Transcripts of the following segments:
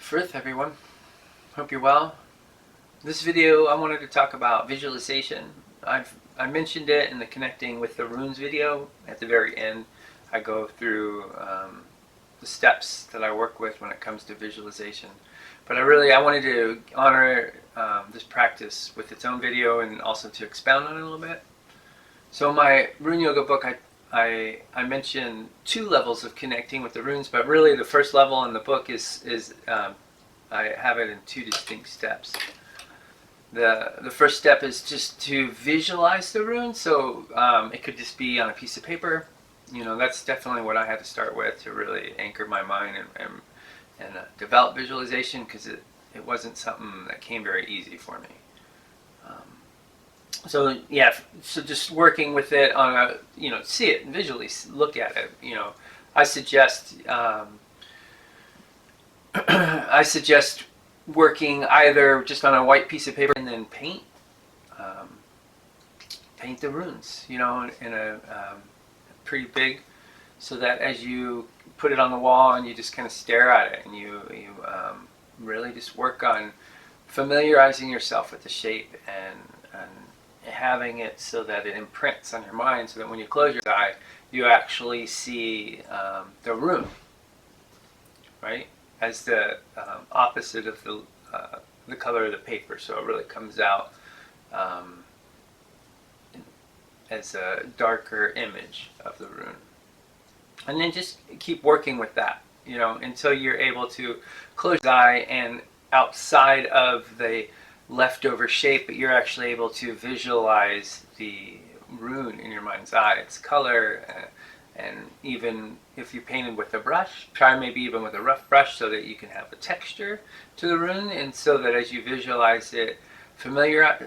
Firth, everyone. Hope you're well. This video, I wanted to talk about visualization. I mentioned it in the Connecting with the Runes video. At the very end, I go through the steps that I work with when it comes to visualization. But I wanted to honor this practice with its own video and also to expound on it a little bit. So in my Rune Yoga book, I mentioned two levels of connecting with the runes, but really the first level in the book is I have it in two distinct steps. The first step is just to visualize the runes, so it could just be on a piece of paper. You know, that's definitely what I had to start with to really anchor my mind and develop visualization, because it wasn't something that came very easy for me. So just working with it on a, see it visually, look at it. I suggest working either just on a white piece of paper and then paint the runes, in a pretty big, so that as you put it on the wall and you just kind of stare at it and you really just work on familiarizing yourself with the shape and having it so that it imprints on your mind, so that when you close your eye, you actually see the rune, right, as the opposite of the color of the paper. So it really comes out as a darker image of the rune. And then just keep working with that, until you're able to close your eye and outside of the leftover shape, but you're actually able to visualize the rune in your mind's eye, its color, and even if you painted with a brush, try maybe even with a rough brush, so that you can have a texture to the rune, and so that as you visualize it, familiarize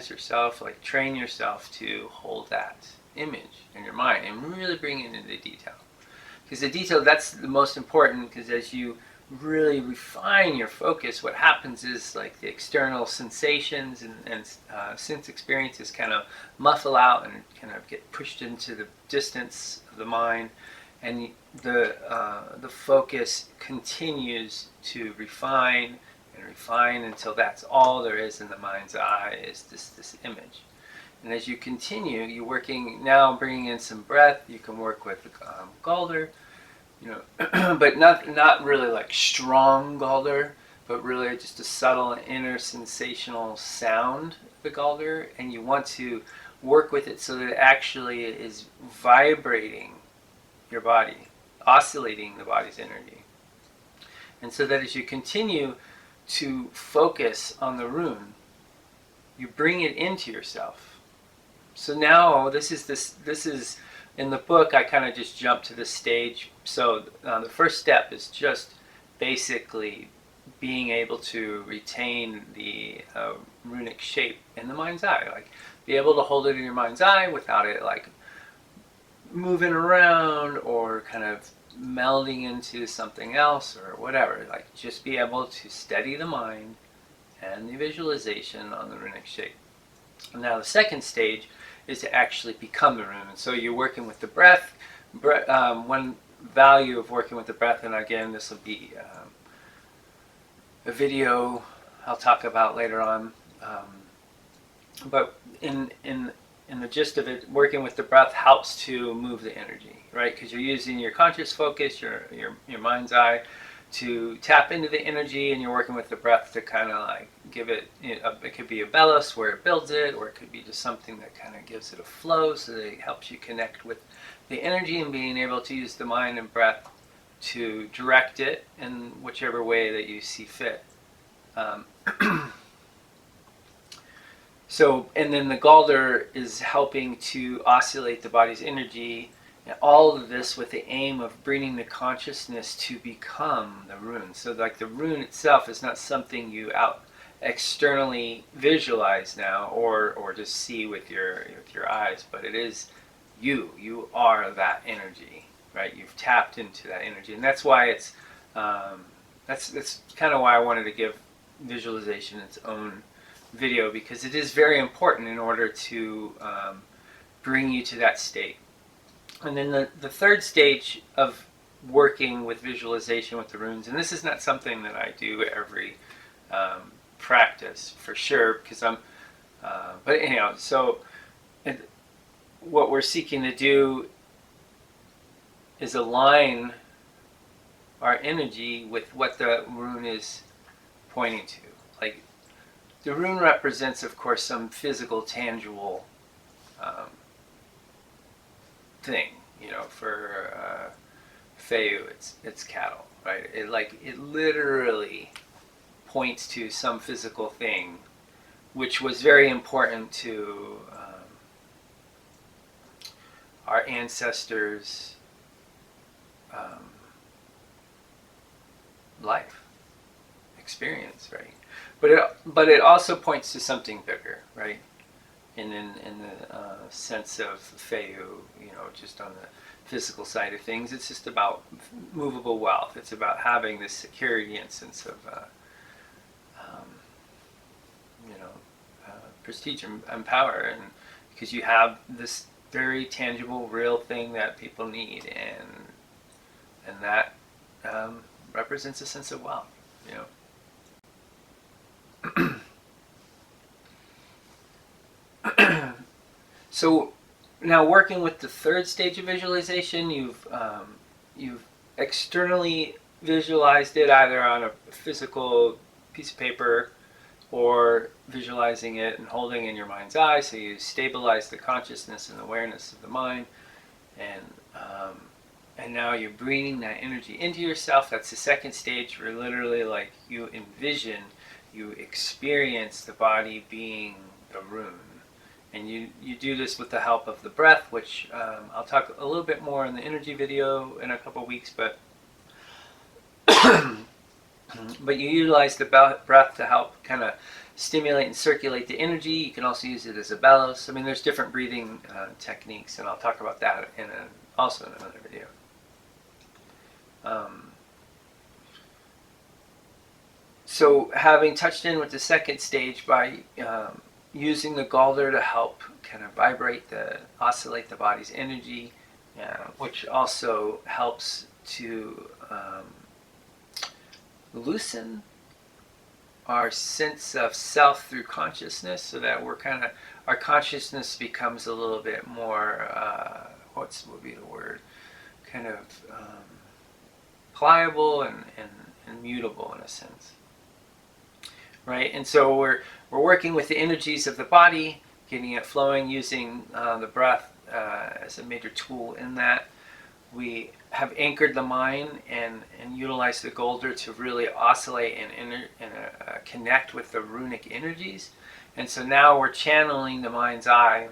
yourself, like train yourself to hold that image in your mind and really bring it into detail. Because the detail, that's the most important, because as you really refine your focus, what happens is, like, the external sensations and sense experiences kind of muffle out and kind of get pushed into the distance of the mind, and the focus continues to refine and refine until that's all there is in the mind's eye, is this image. And as you continue, you're working now, bringing in some breath. You can work with Galder, but not really like strong Galder, but really just a subtle inner sensational sound of the Galder, and you want to work with it so that it actually is vibrating your body, oscillating the body's energy. And so that as you continue to focus on the rune, you bring it into yourself. So now this is in the book, I kind of just jumped to this stage. So the first step is just basically being able to retain the runic shape in the mind's eye, like be able to hold it in your mind's eye without it like moving around or kind of melding into something else or whatever. Like, just be able to steady the mind and the visualization on the runic shape. Now the second stage is to actually become the rune. And so you're working with the breath. One value of working with the breath, and again, this will be a video I'll talk about later on. But in the gist of it, working with the breath helps to move the energy, right? Because you're using your conscious focus, your mind's eye, to tap into the energy, and you're working with the breath to kind of like give it, it could be a bellows where it builds it, or it could be just something that kind of gives it a flow, so that it helps you connect with the energy and being able to use the mind and breath to direct it in whichever way that you see fit. So, and then the Galder is helping to oscillate the body's energy. And all of this with the aim of bringing the consciousness to become the rune. So like the rune itself is not something you externally visualize now or just see with your eyes, but it is you. You are that energy, right? You've tapped into that energy, and that's why it's that's kind of why I wanted to give visualization its own video, because it is very important in order to bring you to that state. And then the third stage of working with visualization with the runes, and this is not something that I do every practice for sure, because but anyhow, so what we're seeking to do is align our energy with what the rune is pointing to. Like, the rune represents, of course, some physical, tangible thing. For Feu, it's cattle, right? It literally points to some physical thing, which was very important to our ancestors' life experience, right? But it also points to something bigger, right? And in the sense of Feu, just on the physical side of things, it's just about movable wealth. It's about having this security and sense of prestige and power, and because you have this very tangible, real thing that people need, and that represents a sense of wealth. So now, working with the third stage of visualization, you've externally visualized it either on a physical piece of paper or visualizing it and holding in your mind's eye. So you stabilize the consciousness and awareness of the mind, and now you're bringing that energy into yourself. That's the second stage, where literally, like, you envision, you experience the body being the rune. And you do this with the help of the breath, which I'll talk a little bit more in the energy video in a couple weeks, but but you utilize the breath to help kind of stimulate and circulate the energy. You can also use it as a bellows. I mean, there's different breathing techniques, and I'll talk about that also in another video. So having touched in with the second stage by using the Galder to help kind of oscillate the body's energy, which also helps to loosen our sense of self through consciousness, so that our consciousness becomes a little bit more, what would be the word, kind of pliable and mutable in a sense. Right, and so we're working with the energies of the body, getting it flowing, using the breath as a major tool in that. We have anchored the mind and utilized the Galder to really oscillate and connect with the runic energies. And so now we're channeling the mind's eye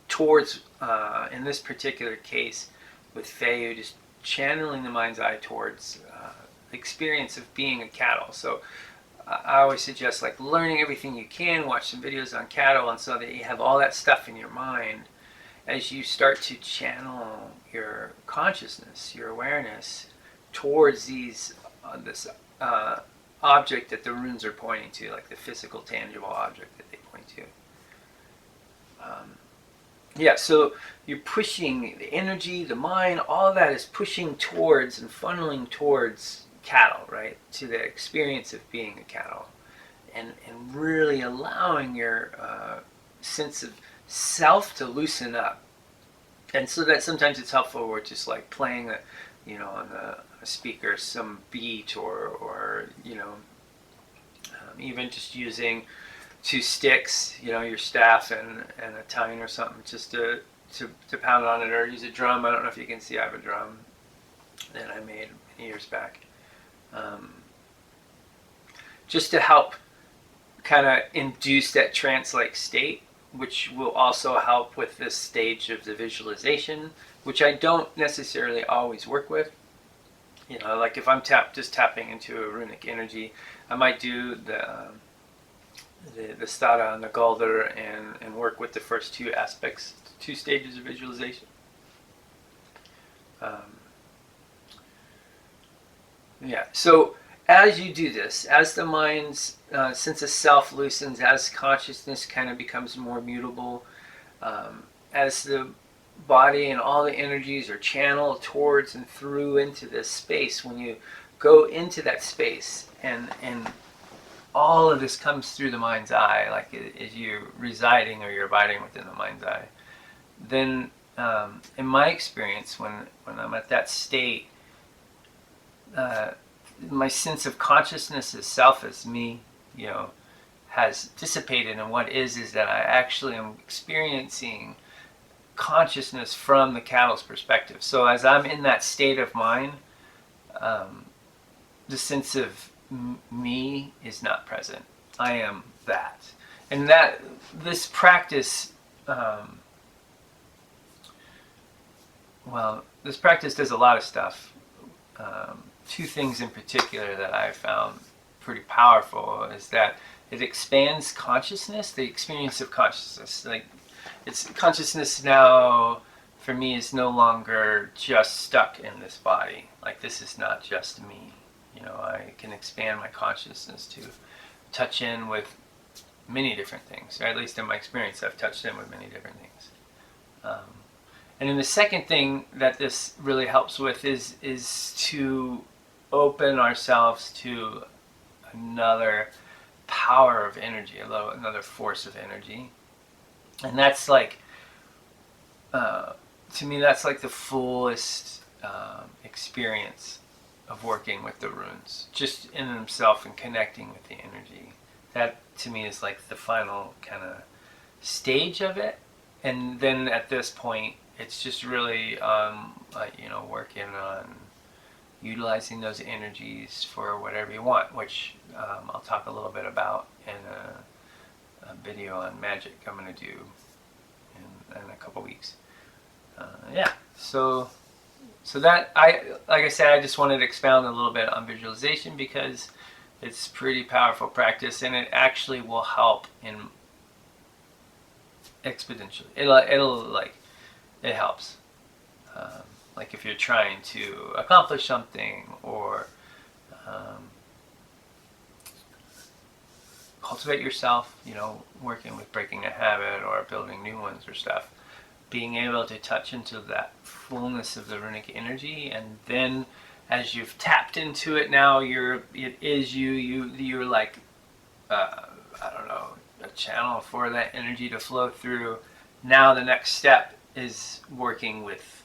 towards, in this particular case with Feu, just channeling the mind's eye towards the experience of being a cattle. So I always suggest, like, learning everything you can, watch some videos on cattle, and so that you have all that stuff in your mind as you start to channel your consciousness, your awareness towards this object that the runes are pointing to, like the physical, tangible object that they point to. So you're pushing the energy, the mind, all of that is pushing towards and funneling towards cattle, right? To the experience of being a cattle, and really allowing your sense of self to loosen up. And so that sometimes it's helpful, we're just like playing on the speaker some beat, or even just using two sticks, your staff and a tine or something, just to pound on it, or use a drum. I don't know if you can see, I have a drum that I made many years back. Just to help kind of induce that trance-like state, which will also help with this stage of the visualization, which I don't necessarily always work with. Like if I'm just tapping into a runic energy, I might do the stada and the Galder and work with the first two aspects, two stages of visualization. So as you do this, as the mind's sense of self loosens, as consciousness kind of becomes more mutable, as the body and all the energies are channeled towards and through into this space. When you go into that space and all of this comes through the mind's eye, like as you're residing or you're abiding within the mind's eye, then in my experience, when I'm at that state, my sense of consciousness as self, as me, has dissipated, and what is that I actually am experiencing consciousness from the cattle's perspective. So as I'm in that state of mind, the sense of me is not present. I am that. And that this practice, this practice does a lot of stuff. Two things in particular that I found pretty powerful is that it expands consciousness, the experience of consciousness. Like, it's consciousness now for me is no longer just stuck in this body. Like, this is not just me. I can expand my consciousness to touch in with many different things, or at least in my experience I've touched in with many different things. And then the second thing that this really helps with is to open ourselves to another power of energy, another force of energy. And that's like, to me, that's like the fullest experience of working with the runes, just in themselves and connecting with the energy. That to me is like the final kind of stage of it. And then at this point, it's just really, working on utilizing those energies for whatever you want, which I'll talk a little bit about in a video on magic I'm going to do in a couple weeks. So that, like I said, I just wanted to expound a little bit on visualization because it's pretty powerful practice, and it actually will help in exponentially. It helps. Like if you're trying to accomplish something or cultivate yourself, working with breaking a habit or building new ones or stuff, being able to touch into that fullness of the runic energy, and then as you've tapped into it now, you're like, a channel for that energy to flow through. Now the next step is working with,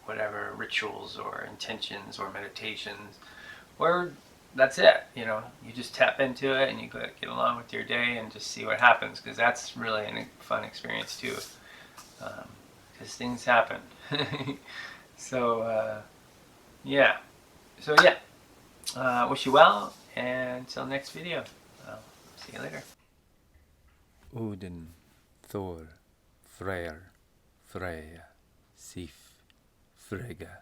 whatever rituals or intentions or meditations, or that's it. You just tap into it and you get along with your day and just see what happens, because that's really a fun experience too, because things happen. Wish you well, and until next video, I'll see you later. Odin, Thor, Freyr, Freya, Sif, Frigga.